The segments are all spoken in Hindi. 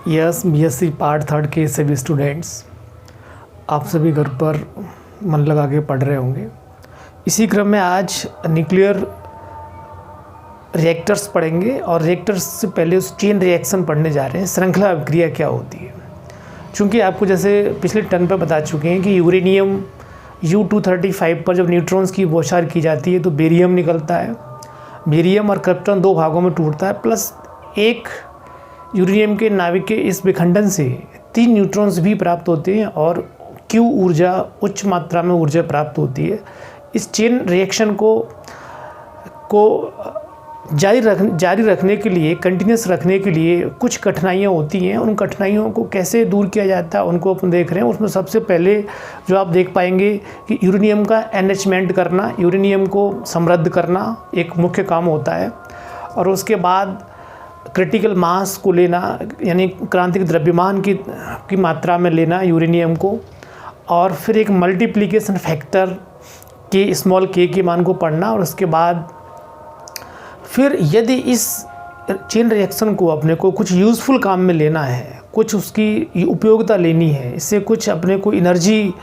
यस बीएससी पार्ट थर्ड के सभी स्टूडेंट्स, आप सभी घर पर मन लगा के पढ़ रहे होंगे। इसी क्रम में आज न्यूक्लियर रिएक्टर्स पढ़ेंगे और रिएक्टर्स से पहले उस चेन रिएक्शन पढ़ने जा रहे हैं। श्रृंखला अभिक्रिया क्या होती है? चूँकि आपको जैसे पिछले टर्न पर बता चुके हैं कि यूरेनियम U-235 पर जब न्यूट्रॉन्स की बौछार की जाती है तो बेरियम निकलता है। बेरियम और क्रिप्टॉन दो भागों में टूटता है, प्लस एक यूरेनियम के नाभिक के इस विखंडन से 3 न्यूट्रॉन्स भी प्राप्त होते हैं और Q ऊर्जा, उच्च मात्रा में ऊर्जा प्राप्त होती है। इस चेन रिएक्शन को जारी रखने के लिए, कंटिन्यूस रखने के लिए कुछ कठिनाइयाँ होती हैं। उन कठिनाइयों को कैसे दूर किया जाता है उनको अपन देख रहे हैं। उसमें सबसे पहले जो आप देख पाएंगे कि यूरेनियम का एनरिचमेंट करना, यूरेनियम को समृद्ध करना एक मुख्य काम होता है। और उसके बाद क्रिटिकल मास को लेना, यानी क्रांतिक द्रव्यमान की मात्रा में लेना यूरेनियम को, और फिर एक मल्टीप्लिकेशन फैक्टर के स्मॉल k के मान को पढ़ना। और उसके बाद फिर यदि इस चेन रिएक्शन को अपने को कुछ यूज़फुल काम में लेना है, कुछ उसकी उपयोगिता लेनी है, इससे कुछ अपने को एनर्जी,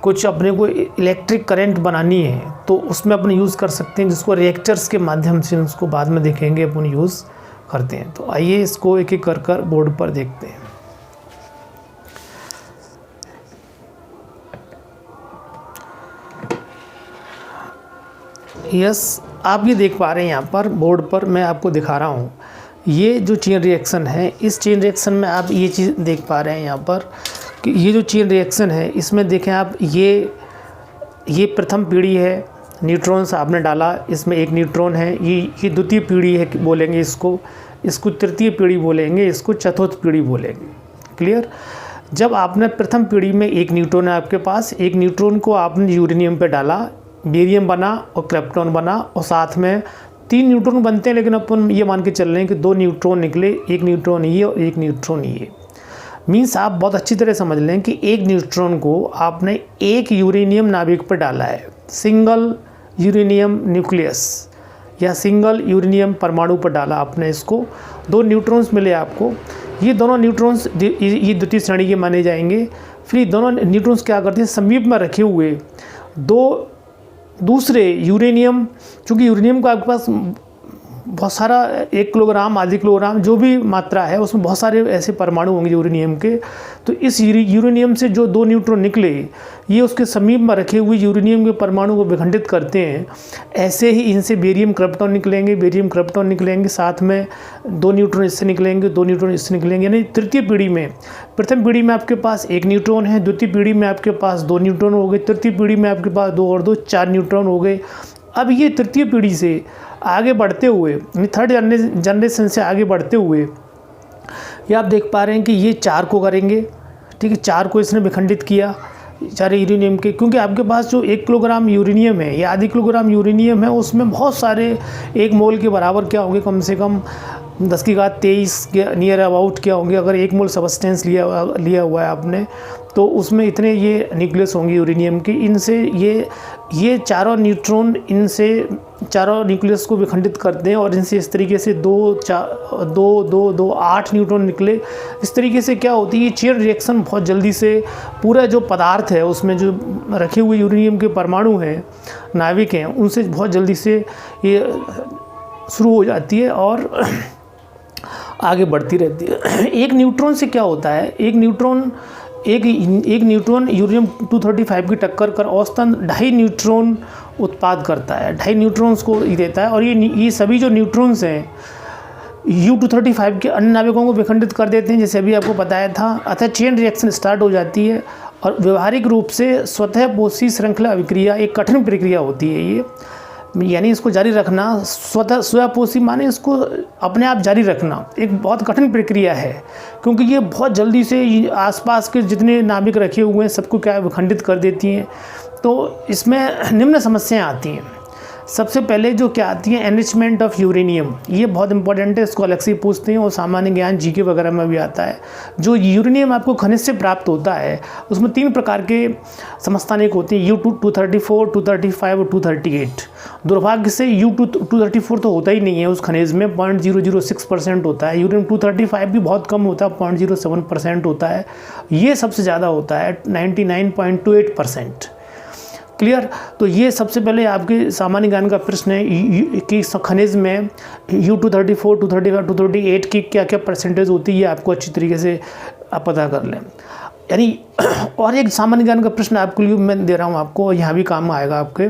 कुछ अपने को इलेक्ट्रिक करंट बनानी है, तो उसमें अपन यूज़ कर सकते हैं, जिसको रिएक्टर्स के माध्यम से उसको बाद में देखेंगे अपन यूज़ करते हैं। तो आइए इसको एक एक कर बोर्ड पर देखते हैं। यस, आप ये देख पा रहे हैं यहाँ पर बोर्ड पर, मैं आपको दिखा रहा हूँ। ये जो चेन रिएक्शन है, इस चेन रिएक्शन में आप ये चीज़ देख पा रहे हैं यहाँ पर कि ये जो चेन रिएक्शन है, इसमें देखें आप, ये प्रथम पीढ़ी है। न्यूट्रॉन्स आपने डाला, इसमें एक न्यूट्रॉन है। ये द्वितीय पीढ़ी है बोलेंगे इसको तृतीय पीढ़ी बोलेंगे, इसको चतुर्थ पीढ़ी बोलेंगे। क्लियर? जब आपने प्रथम पीढ़ी में एक न्यूट्रॉन है आपके पास, एक न्यूट्रॉन को आपने यूरेनियम पे डाला, बेरियम बना और क्रिप्टॉन बना, और साथ में 3 न्यूट्रॉन बनते हैं, लेकिन अपन ये मान के चल रहे हैं कि 2 न्यूट्रॉन निकले, एक न्यूट्रॉन ये और एक न्यूट्रॉन ये। मीन्स आप बहुत अच्छी तरह समझ लें कि एक न्यूट्रॉन को आपने एक यूरेनियम नाभिक पर डाला है, सिंगल यूरेनियम न्यूक्लियस या सिंगल यूरेनियम परमाणु पर डाला आपने। इसको 2 न्यूट्रॉन्स मिले आपको। ये दोनों न्यूट्रॉन्स ये द्वितीय श्रेणी के माने जाएंगे। फिर ये दोनों न्यूट्रॉन्स क्या करते हैं, समीप में रखे हुए 2 दूसरे यूरेनियम, चूँकि यूरेनियम का आपके पास बहुत सारा 1 किलोग्राम, आधे किलोग्राम जो भी मात्रा है, उसमें बहुत सारे ऐसे परमाणु होंगे यूरेनियम के। तो इस यूरेनियम से जो 2 न्यूट्रॉन निकले, ये उसके समीप में रखे हुए यूरेनियम के परमाणु को विखंडित करते हैं। ऐसे ही इनसे बेरियम क्रिप्टॉन निकलेंगे, साथ में 2 न्यूट्रॉन इससे निकलेंगे, 2 न्यूट्रॉन इससे निकलेंगे। यानी तृतीय पीढ़ी में, प्रथम पीढ़ी में आपके पास 1 न्यूट्रॉन है, द्वितीय पीढ़ी में आपके पास 2 न्यूट्रॉन हो गए, तृतीय पीढ़ी में आपके पास 2 और 2 4 न्यूट्रॉन हो गए। अब ये तृतीय पीढ़ी से आगे बढ़ते हुए, थर्ड जनरेशन से आगे बढ़ते हुए, ये आप देख पा रहे हैं कि ये 4 को करेंगे। ठीक है, 4 को इसने विखंडित किया, 4 यूरेनियम के, क्योंकि आपके पास जो 1 किलोग्राम यूरेनियम है या आधी किलोग्राम यूरेनियम है, उसमें बहुत सारे 1 मोल के बराबर क्या होंगे, कम से कम 10⁻23 के नियर अबाउट क्या होंगे। अगर 1 मोल सब्सटेंस लिया हुआ है आपने, तो उसमें इतने ये न्यूक्लियस होंगे यूरेनियम के। इनसे ये चारों न्यूट्रॉन, इनसे चारों न्यूक्लियस को विखंडित करते हैं और इनसे इस तरीके से 2 8 न्यूट्रॉन निकले। इस तरीके से क्या होती है, ये चेन रिएक्शन बहुत जल्दी से पूरा जो पदार्थ है उसमें जो रखे हुए यूरेनियम के परमाणु हैं, नाभिक हैं, उनसे बहुत जल्दी से ये शुरू हो जाती है और आगे बढ़ती रहती है। एक न्यूट्रॉन से क्या होता है, एक न्यूट्रॉन यूरेनियम 235 की टक्कर कर औसतन 2.5 न्यूट्रॉन उत्पाद करता है, 2.5 न्यूट्रॉन्स को ही देता है। और ये सभी जो न्यूट्रॉन्स हैं U-235 के अन्य नाभिकों को विखंडित कर देते हैं, जैसे अभी आपको बताया था। अतः चेन रिएक्शन स्टार्ट हो जाती है और व्यवहारिक रूप से स्वतः पोषी श्रृंखला अभिक्रिया एक कठिन प्रक्रिया होती है ये, यानी इसको जारी रखना, स्वपोषी माने इसको अपने आप जारी रखना एक बहुत कठिन प्रक्रिया है, क्योंकि ये बहुत जल्दी से आसपास के जितने नाभिक रखे हुए हैं सबको क्या विखंडित कर देती हैं। तो इसमें निम्न समस्याएं आती हैं। सबसे पहले जो क्या आती है एनरिचमेंट ऑफ यूरेनियम, ये बहुत इंपॉर्टेंट है, इसको अलग से पूछते हैं और सामान्य ज्ञान जीके वगैरह में भी आता है। जो यूरेनियम आपको खनिज से प्राप्त होता है उसमें 3 प्रकार के समस्थानिक होते हैं, U234, 235 और 238। दुर्भाग्य से U234 तो होता ही नहीं है उस खनिज में, 0.006% होता है। यूरेनियम 235 भी बहुत कम होता है, 0.07% होता है। ये सबसे ज़्यादा होता है 99.28%। क्लियर। तो ये सबसे पहले आपके सामान्य ज्ञान का प्रश्न है कि खनिज में U234, 235, 238 की क्या क्या परसेंटेज होती है, ये आपको अच्छी तरीके से आप पता कर लें। यानी और एक सामान्य ज्ञान का प्रश्न आपके लिए मैं दे रहा हूँ आपको, यहाँ भी काम आएगा आपके,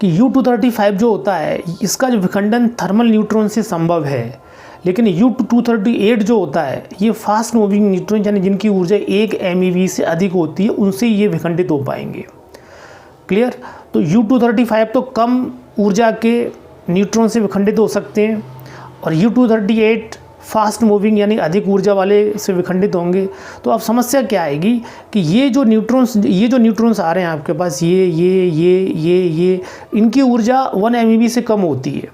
कि U235 जो होता है इसका जो विखंडन थर्मल न्यूट्रॉन से संभव है, लेकिन U238 जो होता है ये फास्ट मूविंग न्यूट्रॉन यानी जिनकी ऊर्जा 1 MeV से अधिक होती है, उनसे ये विखंडित हो पाएंगे। क्लियर। तो U235 तो कम ऊर्जा के न्यूट्रॉन से विखंडित हो सकते हैं और U238 फास्ट मूविंग यानी अधिक ऊर्जा वाले से विखंडित होंगे। तो अब समस्या क्या आएगी कि ये जो न्यूट्रॉन्स आ रहे हैं आपके पास, ये इनकी ऊर्जा 1 MeV से कम होती है।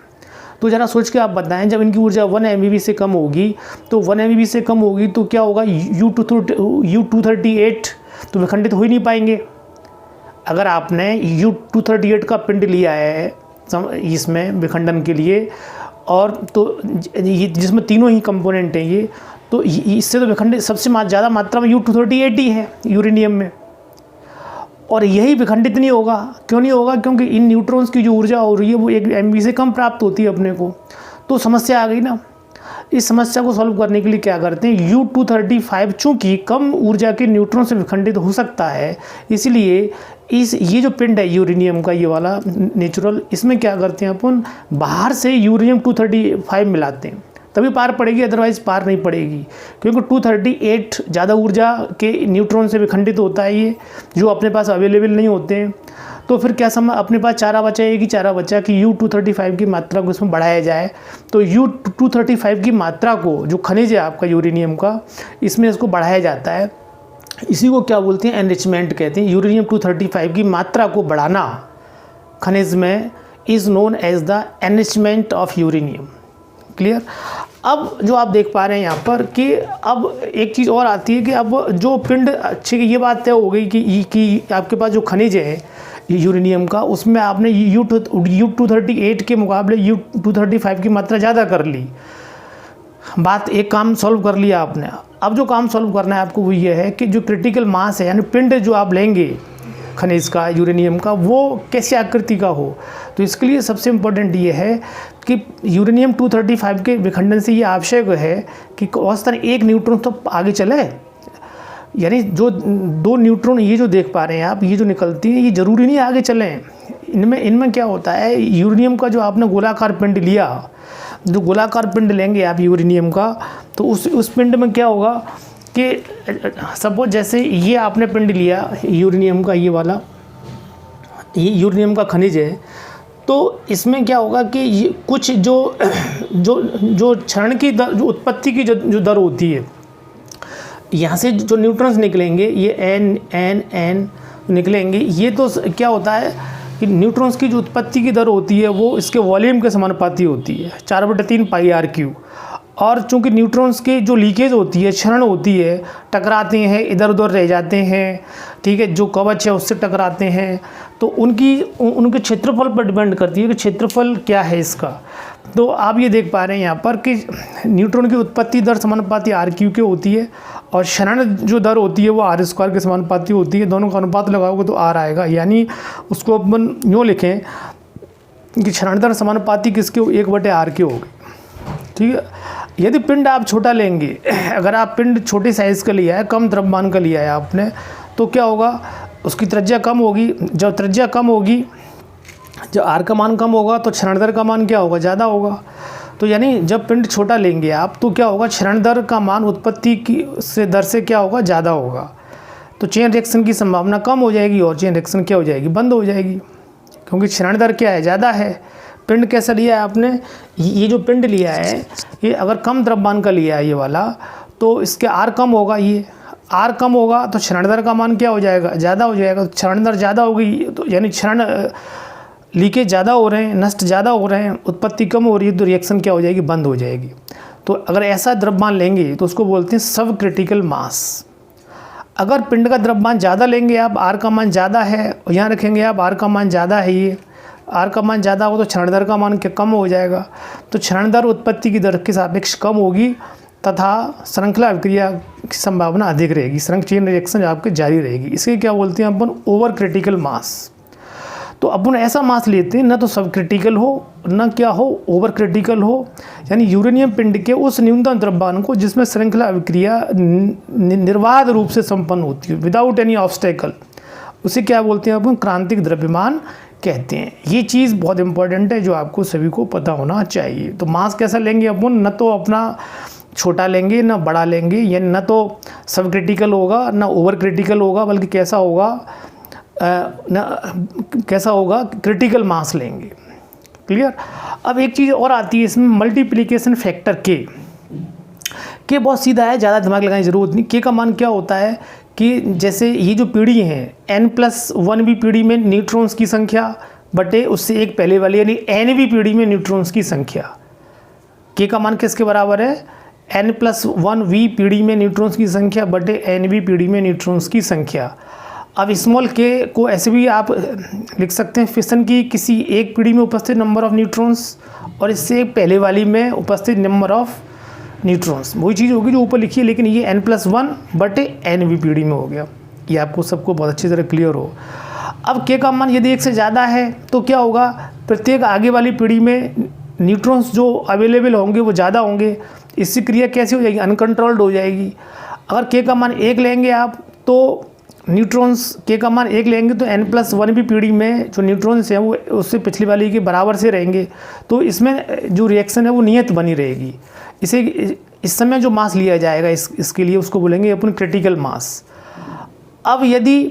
तो ज़रा सोच के आप बताएं, जब इनकी ऊर्जा 1 MeV से कम होगी तो 1 MeV से कम होगी तो क्या होगा, U238 तो विखंडित हो ही नहीं पाएंगे। अगर आपने U238 का पिंड लिया है इसमें विखंडन के लिए, और तो जिसमें तीनों ही कंपोनेंट हैं ये, तो इससे तो विखंडित सबसे ज़्यादा मात्रा में U238 ही है यूरेनियम में, और यही विखंडित नहीं होगा। क्यों नहीं होगा? क्योंकि इन न्यूट्रॉन्स की जो ऊर्जा हो रही है वो 1 MeV से कम प्राप्त होती है अपने को। तो समस्या आ गई ना। इस समस्या को सॉल्व करने के लिए क्या करते हैं, U235 चूँकि कम ऊर्जा के न्यूट्रॉन से विखंडित हो सकता है, इसलिए ये जो पिंड है यूरेनियम का, ये वाला नेचुरल, इसमें क्या करते हैं अपन, बाहर से यूरेनियम 235 मिलाते हैं, तभी पार पड़ेगी, अदरवाइज़ पार नहीं पड़ेगी। क्योंकि 238 ज़्यादा ऊर्जा के न्यूट्रॉन से विखंडित होता है ये, जो अपने पास अवेलेबल नहीं होते हैं। तो फिर क्या समय अपने पास चारा बचा कि U235 की मात्रा को इसमें बढ़ाया जाए। तो U235 की मात्रा को, जो खनिज है आपका यूरेनियम का, इसमें इसको बढ़ाया जाता है। इसी को क्या बोलते हैं, एनरिचमेंट कहते हैं। यूरेनियम 235 की मात्रा को बढ़ाना खनिज में is known as the enrichment of uranium. Clear. अब जो आप देख पा रहे हैं यहाँ पर कि अब एक चीज़ और आती है कि अब जो पिंड, अच्छी ये बात तय हो गई कि आपके पास जो खनिज है यूरेनियम का, उसमें आपने U238 के मुकाबले U235 की मात्रा ज़्यादा कर ली। बात, एक काम सॉल्व कर लिया आपने। अब जो काम सॉल्व करना है आपको वो ये है कि जो क्रिटिकल मास है यानी पिंड जो आप लेंगे खनिज का, यूरेनियम का, वो कैसी आकृति का हो। तो इसके लिए सबसे इम्पोर्टेंट ये है कि यूरेनियम 235 के विखंडन से ये आवश्यक है कि औसतन 1 न्यूट्रॉन तो आगे चले। यानी जो 2 न्यूट्रॉन ये जो देख पा रहे हैं आप, ये जो निकलती हैं, ये ज़रूरी नहीं आगे चलें। इनमें क्या होता है, यूरेनियम का जो आपने गोलाकार पिंड लिया, जो गोलाकार पिंड लेंगे आप यूरेनियम का, तो उस पिंड में क्या होगा कि सपोज जैसे ये आपने पिंड लिया यूरेनियम का, ये वाला, ये यूरेनियम का खनिज है, तो इसमें क्या होगा कि ये कुछ जो क्षरण की दर, जो उत्पत्ति की जो दर होती है, यहाँ से जो न्यूट्रॉन्स निकलेंगे ये n निकलेंगे, ये तो क्या होता है कि न्यूट्रॉन्स की जो उत्पत्ति की दर होती है वो इसके वॉल्यूम के समानुपाती होती है, 4/3 πr3। और चूंकि न्यूट्रॉन्स के जो लीकेज होती है, क्षरण होती है, टकराते हैं, इधर उधर रह जाते हैं, ठीक है, जो कवच है उससे टकराते हैं, तो उनके क्षेत्रफल पर डिपेंड करती है कि क्षेत्रफल क्या है इसका। तो आप ये देख पा रहे हैं यहाँ पर कि न्यूट्रॉन की उत्पत्ति दर समानुपाती r³ के होती है, और क्षरण जो दर होती है वो r² के समानुपाती होती है। दोनों का अनुपात लगाओगे तो r आएगा। यानी उसको अपन यूँ लिखें कि क्षरण दर समानुपाती किसके, 1/r के होगी। ठीक है। यदि पिंड आप छोटा लेंगे, अगर आप पिंड छोटे साइज़ का लिया है, कम द्रव्यमान का लिया है आपने, तो क्या होगा, उसकी त्रिज्या कम होगी। जब त्रिज्या कम होगी, जब r का मान कम होगा तो क्षरण दर का मान क्या होगा, ज़्यादा होगा। तो यानी जब पिंड छोटा लेंगे आप तो क्या होगा, क्षरण दर का मान उत्पत्ति की दर से क्या होगा, ज़्यादा होगा। तो चेन रिएक्शन की संभावना कम हो जाएगी और चेन रिएक्शन क्या हो जाएगी, बंद हो जाएगी, क्योंकि क्षरण दर क्या है, ज़्यादा है। पिंड कैसा लिया है आपने, ये जो पिंड लिया है ये अगर कम द्रव्यमान का लिया है ये वाला, तो इसके r कम होगा, ये r कम होगा तो क्षरण दर का मान क्या हो जाएगा, ज़्यादा हो जाएगा। तो क्षरण दर ज़्यादा होगी तो यानी क्षरण लीकेज ज़्यादा हो रहे हैं, नष्ट ज़्यादा हो रहे हैं, उत्पत्ति कम हो रही है, तो रिएक्शन क्या हो जाएगी, बंद हो जाएगी। तो अगर ऐसा द्रव्यमान लेंगे तो उसको बोलते हैं सब क्रिटिकल मास। अगर पिंड का द्रव्यमान ज़्यादा लेंगे आप, आर का मान ज़्यादा है, और यहाँ रखेंगे आप आर का मान ज़्यादा है, ये आर का मान ज़्यादा हो तो क्षरण दर का मान क्या कम हो जाएगा, तो क्षरण दर उत्पत्ति की दर के सापेक्ष कम होगी तथा श्रृंखला अभिक्रिया की संभावना अधिक रहेगी, चेन रिएक्शन आपके जारी रहेगी। इसके क्या बोलते हैं अपन, ओवर क्रिटिकल मास। तो अपन ऐसा मास लेते हैं ना तो सब क्रिटिकल हो, ना क्या हो, ओवर क्रिटिकल हो, यानी यूरेनियम पिंड के उस न्यूनतम द्रव्यमान को जिसमें श्रृंखला अभिक्रिया निर्बाध रूप से संपन्न होती है, विदाउट एनी ऑब्स्टेकल, उसे क्या बोलते हैं अपन, क्रांतिक द्रव्यमान कहते हैं। ये चीज़ बहुत इंपॉर्टेंट है जो आपको सभी को पता होना चाहिए। तो मास कैसा लेंगे अपन, न तो अपना छोटा लेंगे ना बड़ा लेंगे, यानी न तो सब क्रिटिकल होगा ना ओवर क्रिटिकल होगा, बल्कि कैसा होगा क्रिटिकल मास लेंगे। क्लियर। अब एक चीज़ और आती है इसमें, मल्टीप्लिकेशन फैक्टर के बहुत सीधा है, ज़्यादा दिमाग लगाने की ज़रूरत नहीं। के का मान क्या होता है कि जैसे ये जो पीढ़ी है n+1 पीढ़ी में न्यूट्रॉन्स की संख्या बटे उससे एक पहले वाली, यानी nवीं पीढ़ी में न्यूट्रॉन्स की संख्या। के का मान किसके बराबर है, n+1 पीढ़ी में न्यूट्रॉन्स की संख्या बटे nवीं पीढ़ी में न्यूट्रॉन्स की संख्या। अब स्मॉल के को ऐसे भी आप लिख सकते हैं, फिशन की किसी एक पीढ़ी में उपस्थित नंबर ऑफ न्यूट्रॉन्स और इससे पहले वाली में उपस्थित नंबर ऑफ न्यूट्रॉन्स, वही चीज़ होगी जो ऊपर लिखी है, लेकिन ये n+1 बटे nवीं पीढ़ी में हो गया। ये आपको सबको बहुत अच्छी तरह क्लियर हो। अब के का मान यदि एक से ज़्यादा है तो क्या होगा, प्रत्येक आगे वाली पीढ़ी में न्यूट्रॉन्स जो अवेलेबल होंगे वो ज़्यादा होंगे, इससे क्रिया कैसी हो जाएगी, अनकंट्रोल्ड हो जाएगी। अगर के का मान 1 लेंगे आप तो न्यूट्रॉन्स के का मान 1 लेंगे तो n+1 पीढ़ी में जो न्यूट्रॉन्स हैं वो उससे पिछली वाली के बराबर से रहेंगे, तो इसमें जो रिएक्शन है वो नियत बनी रहेगी। इसे इस समय जो मास लिया जाएगा इसके लिए उसको बोलेंगे अपन क्रिटिकल मास। अब यदि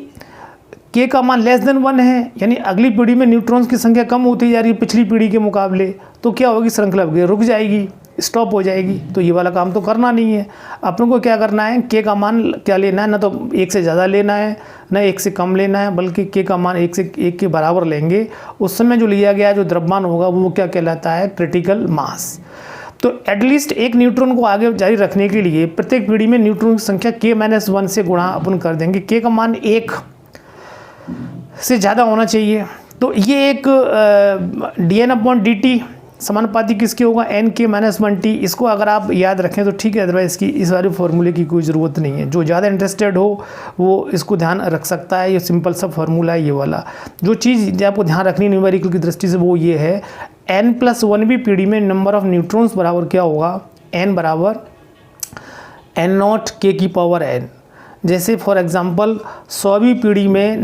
के का मान <1 है, यानी अगली पीढ़ी में न्यूट्रॉन्स की संख्या कम होती जा रही है पिछली पीढ़ी के मुकाबले, तो क्या होगी, श्रृंखला रुक जाएगी, स्टॉप हो जाएगी। तो ये वाला काम तो करना नहीं है। अपन को क्या करना है, के का मान क्या लेना है, ना तो 1 से ज़्यादा लेना है ना 1 से कम लेना है, बल्कि के का मान 1 के बराबर लेंगे। उस समय जो लिया गया जो द्रव्यमान होगा वो क्या कहलाता है, क्रिटिकल मास। तो एटलीस्ट एक न्यूट्रॉन को आगे जारी रखने के लिए प्रत्येक पीढ़ी में न्यूट्रॉन की संख्या k-1 से गुणा अपन कर देंगे। के का मान 1 से ज़्यादा होना चाहिए। तो ये एक dN/dt समानुपाती किसके होगा, n(k-1t)। इसको अगर आप याद रखें तो ठीक है, अदरवाइज इस वाले फार्मूले की कोई ज़रूरत नहीं है। जो ज़्यादा इंटरेस्टेड हो वो इसको ध्यान रख सकता है। ये सिंपल सा फार्मूला है ये वाला। जो चीज़ आपको ध्यान रखनी न्यूमेरिकल की दृष्टि से वो ये है, n+1 पीढ़ी में नंबर ऑफ न्यूट्रॉन्स बराबर क्या होगा, n बराबर n0 k⁻n। जैसे फॉर एग्जांपल 100वीं पीढ़ी में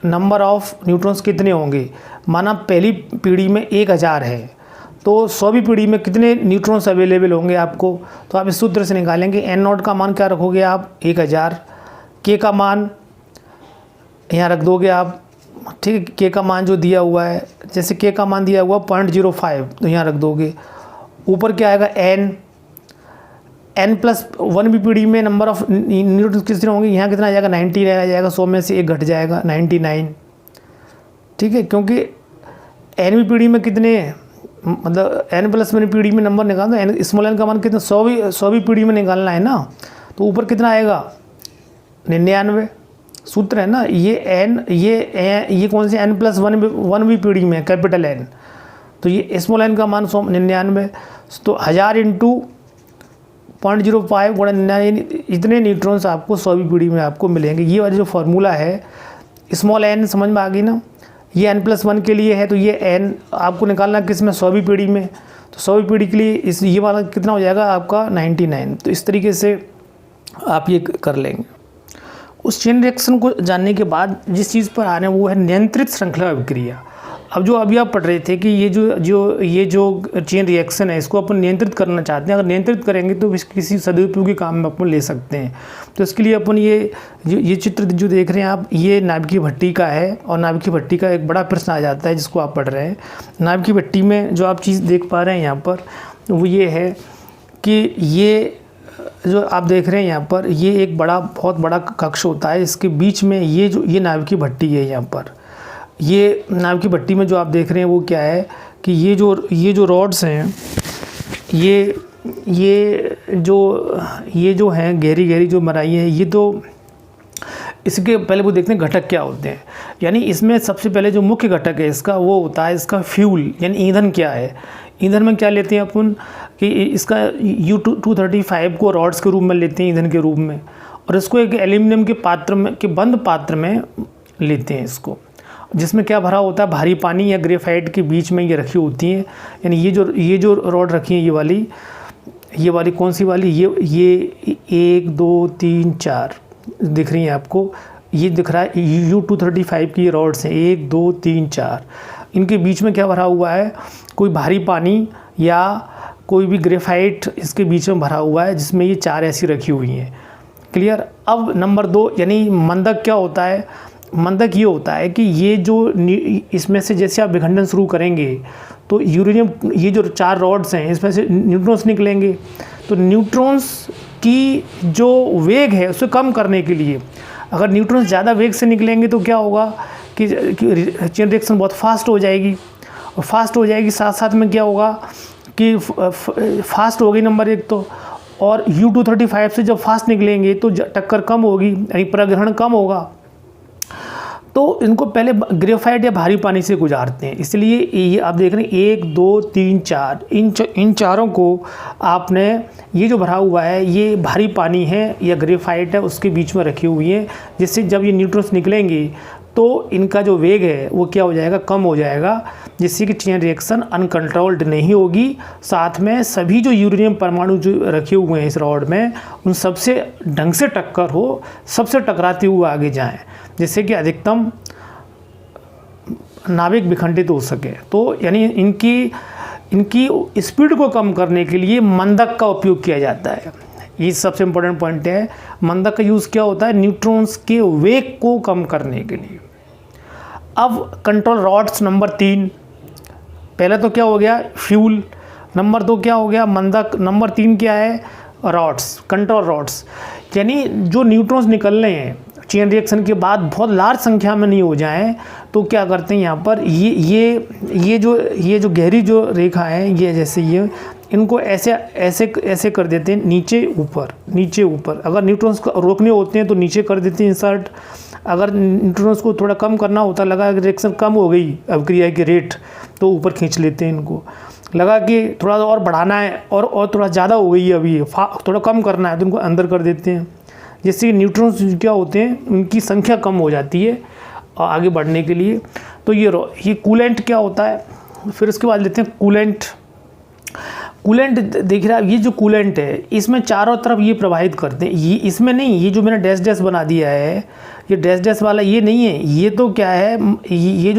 नंबर ऑफ न्यूट्रॉन्स कितने होंगे, माना पहली पीढ़ी में 1000 है, तो 100वीं पीढ़ी में कितने न्यूट्रॉन्स अवेलेबल होंगे आपको, तो आप इस सूत्र से निकालेंगे। n0 का मान क्या रखोगे आप, 1000। के का मान यहाँ रख दोगे आप, ठीक है। के का मान जो दिया हुआ है, जैसे के का मान दिया हुआ 0.05, तो यहाँ रख दोगे। ऊपर क्या आएगा, n+1 पीढ़ी में नंबर ऑफ न्यूट्रॉन्स कितने होंगे, यहाँ कितना आ जाएगा, 90 आ जाएगा। 100 में से 1 घट जाएगा, 99। ठीक है, क्योंकि nवीं पीढ़ी में कितने, मतलब n+1 पीढ़ी में नंबर निकालना, स्मॉल n का मान कितना, 100वीं पीढ़ी में निकालना है ना, तो ऊपर कितना आएगा, 99 सूत्र है ना। ये कौन से n+1 पीढ़ी में, कैपिटल N, तो ये स्मॉल n का मान 99। तो 1000 × 0.05 गुणा 99, इतने न्यूट्रॉन्स आपको 100वीं पीढ़ी में आपको मिलेंगे। ये वाला जो फार्मूला है, स्मॉल n समझ में आ गई ना, ये n+1 के लिए है, तो ये n आपको निकालना किस में, 100वीं पीढ़ी में। तो 100वीं पीढ़ी के लिए ये वाला कितना हो जाएगा आपका, 99। तो इस तरीके से आप ये कर लेंगे। उस चेन रिएक्शन को जानने के बाद जिस चीज़ पर आ रहे हैं वो है नियंत्रित श्रृंखला अभिक्रिया। अब जो अभी आप पढ़ रहे थे कि ये जो चेन रिएक्शन है इसको अपन नियंत्रित करना चाहते हैं, अगर नियंत्रित करेंगे तो किसी सदुपयोगी काम में अपन ले सकते हैं। तो इसके लिए अपन ये चित्र जो देख रहे हैं आप, ये नाभिकीय भट्टी का है, और नाभिकीय भट्टी का एक बड़ा प्रश्न आ जाता है जिसको आप पढ़ रहे हैं। नाभिकीय भट्टी में जो आप चीज़ देख पा रहे हैं यहाँ पर वो ये है कि ये जो आप देख रहे हैं यहाँ पर, ये एक बहुत बड़ा कक्ष होता है। इसके बीच में ये नाभिकीय भट्टी है यहाँ पर, ये नाव की भट्टी में जो आप देख रहे हैं वो क्या है कि ये जो रॉड्स हैं, ये जो हैं गहरी जो मराई है, ये तो इसके पहले वो देखते हैं घटक क्या होते हैं। यानी इसमें सबसे पहले जो मुख्य घटक है इसका वो होता है इसका फ्यूल, यानी ईंधन क्या है। ईंधन में क्या लेते हैं अपन कि इसका U-235 को रॉड्स के रूप में लेते हैं ईंधन के रूप में, और इसको एक एल्यूमिनियम के पात्र में के बंद पात्र में लेते हैं इसको, जिसमें क्या भरा होता है भारी पानी या ग्रेफाइट के बीच में ये रखी होती हैं। यानी ये जो रॉड रखी है ये वाली कौन सी वाली, ये 1 2 3 4 दिख रही हैं आपको, ये दिख रहा है U-235 की रॉड्स हैं 1 2 3 4। इनके बीच में क्या भरा हुआ है, कोई भारी पानी या कोई भी ग्रेफाइट इसके बीच में भरा हुआ है, जिसमें ये 4 ऐसी रखी हुई हैं। क्लियर। अब नंबर 2 यानी मंदक क्या होता है। मंदक ये होता है कि ये जो इसमें से जैसे आप विखंडन शुरू करेंगे तो यूरेनियम, ये जो 4 रॉड्स हैं इसमें से न्यूट्रॉन्स निकलेंगे, तो न्यूट्रॉन्स की जो वेग है उसे कम करने के लिए, अगर न्यूट्रॉन्स ज़्यादा वेग से निकलेंगे तो क्या होगा कि चेन रिएक्शन बहुत फास्ट हो जाएगी, और फास्ट हो जाएगी साथ साथ में क्या होगा कि फास्ट हो गई नंबर 1 तो, और U-235 से जब फास्ट निकलेंगे तो टक्कर कम होगी, यानी प्रग्रहण कम होगा। तो इनको पहले ग्रेफाइट या भारी पानी से गुजारते हैं, इसलिए ये आप देख रहे हैं 1 2 3 4 इन चारों को आपने, ये जो भरा हुआ है ये भारी पानी है या ग्रेफाइट है उसके बीच में रखी हुई है, जिससे जब ये न्यूट्रॉन्स निकलेंगे तो इनका जो वेग है वो क्या हो जाएगा, कम हो जाएगा, जिससे कि चेन रिएक्शन अनकंट्रोल्ड नहीं होगी। साथ में सभी जो यूरेनियम परमाणु जो रखे हुए हैं इस रॉड में, उन सबसे ढंग से टक्कर हो, सबसे टकराते हुए आगे जाएं, जिससे कि अधिकतम नाभिक विखंडित हो सके। तो यानी इनकी स्पीड को कम करने के लिए मंदक का उपयोग किया जाता है। ये सबसे इम्पोर्टेंट पॉइंट है। मंदक का यूज़ क्या होता है, न्यूट्रॉन्स के वेग को कम करने के लिए। अब कंट्रोल रॉड्स नंबर 3, पहले तो क्या हो गया फ्यूल, नंबर 2 क्या हो गया मंदक, नंबर 3 क्या है रॉड्स, कंट्रोल रॉड्स। यानी जो न्यूट्रॉन्स निकल रहे हैं चेन रिएक्शन के बाद बहुत लार्ज संख्या में नहीं हो जाएं, तो क्या करते हैं यहाँ पर ये जो गहरी जो रेखा है, ये जैसे ये इनको ऐसे कर देते हैं नीचे ऊपर। अगर न्यूट्रॉन्स को रोकने होते हैं तो नीचे कर देते हैं इंसर्ट, अगर न्यूट्रॉन्स को थोड़ा कम करना होता, लगा रिएक्शन कम हो गई अभिक्रिया की रेट, तो ऊपर खींच लेते हैं इनको, लगा कि थोड़ा और बढ़ाना है और थोड़ा ज़्यादा हो गई है अभी, थोड़ा कम करना है तो इनको अंदर कर देते हैं, जिससे न्यूट्रॉन्स क्या होते हैं उनकी संख्या कम हो जाती है आगे बढ़ने के लिए। तो ये कूलेंट क्या होता है। फिर उसके बाद लेते हैं कूलेंट देख रहे हैं, ये जो कूलेंट है इसमें चारों तरफ ये प्रवाहित करते हैं, ये इसमें नहीं, ये जो मैंने डैश बना दिया है, ये डैश वाला ये नहीं है, ये तो क्या है, ये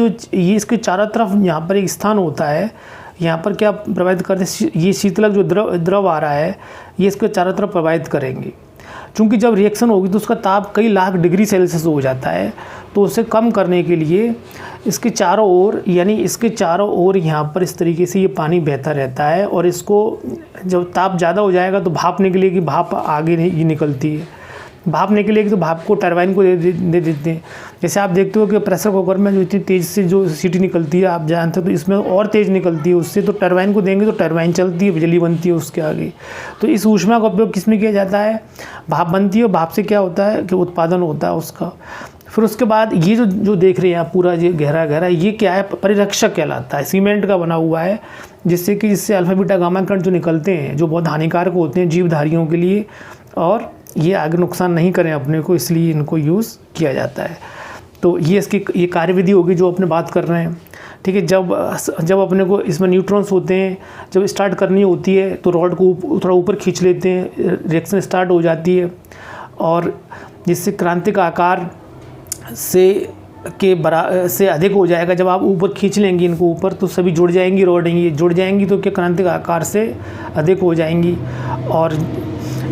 इसके चारों तरफ यहाँ पर एक स्थान होता है, यहाँ पर क्या प्रवाहित करते हैं, ये शीतलक जो द्रव आ रहा है ये इसके चारों तरफ प्रवाहित करेंगे। चूँकि जब रिएक्शन होगी तो उसका ताप कई लाख डिग्री सेल्सियस हो जाता है, तो उसे कम करने के लिए इसके चारों ओर यहाँ पर इस तरीके से ये पानी बहता रहता है, और इसको जब ताप ज़्यादा हो जाएगा तो भाप निकलेगी, भाप आगे नहीं निकलती है, भाप निकलेगी तो भाप को टरबाइन को दे देते हैं। जैसे आप देखते हो कि प्रेशर कुकर में जो इतनी तेज़ से जो सीटी निकलती है आप जानते हो, तो इसमें और तेज़ निकलती है, उससे तो टरबाइन को देंगे तो टरबाइन चलती है, बिजली बनती है उसके आगे। तो इस ऊष्मा का उपयोग किस में किया जाता है, भाप बनती है, और भाप से क्या होता है कि उत्पादन होता है उसका। फिर उसके बाद ये जो देख रहे हैं आप पूरा ये गहरा ये क्या है, परिरक्षक कहलाता है, सीमेंट का बना हुआ है, जिससे अल्फा बीटा गामा कण जो निकलते हैं जो बहुत हानिकारक होते हैं जीवधारियों के लिए, और ये आगे नुकसान नहीं करें अपने को, इसलिए इनको यूज़ किया जाता है। तो ये कार्यविधि होगी जो अपने बात कर रहे हैं। ठीक है, जब अपने को इसमें न्यूट्रॉन्स होते हैं, जब स्टार्ट करनी होती है तो रॉड को थोड़ा ऊपर खींच लेते हैं, रिएक्शन स्टार्ट हो जाती है, और जिससे क्रांति का आकार से अधिक हो जाएगा। जब आप ऊपर खींच लेंगी इनको ऊपर तो सभी जुड़ जाएंगी, रॉड ये जुड़ जाएंगी तो क्या क्रांति का आकार से अधिक हो जाएंगी। और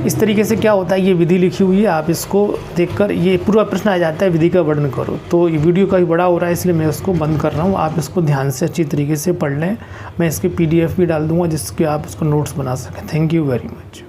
इस तरीके से क्या होता है, ये विधि लिखी हुई है, आप इसको देखकर ये पूरा प्रश्न आ जाता है विधि का वर्णन करो। तो ये वीडियो काफ़ी बड़ा हो रहा है इसलिए मैं इसको बंद कर रहा हूँ, आप इसको ध्यान से अच्छी तरीके से पढ़ लें। मैं इसके PDF भी डाल दूँगा जिसके आप इसको नोट्स बना सकें। Thank you very much.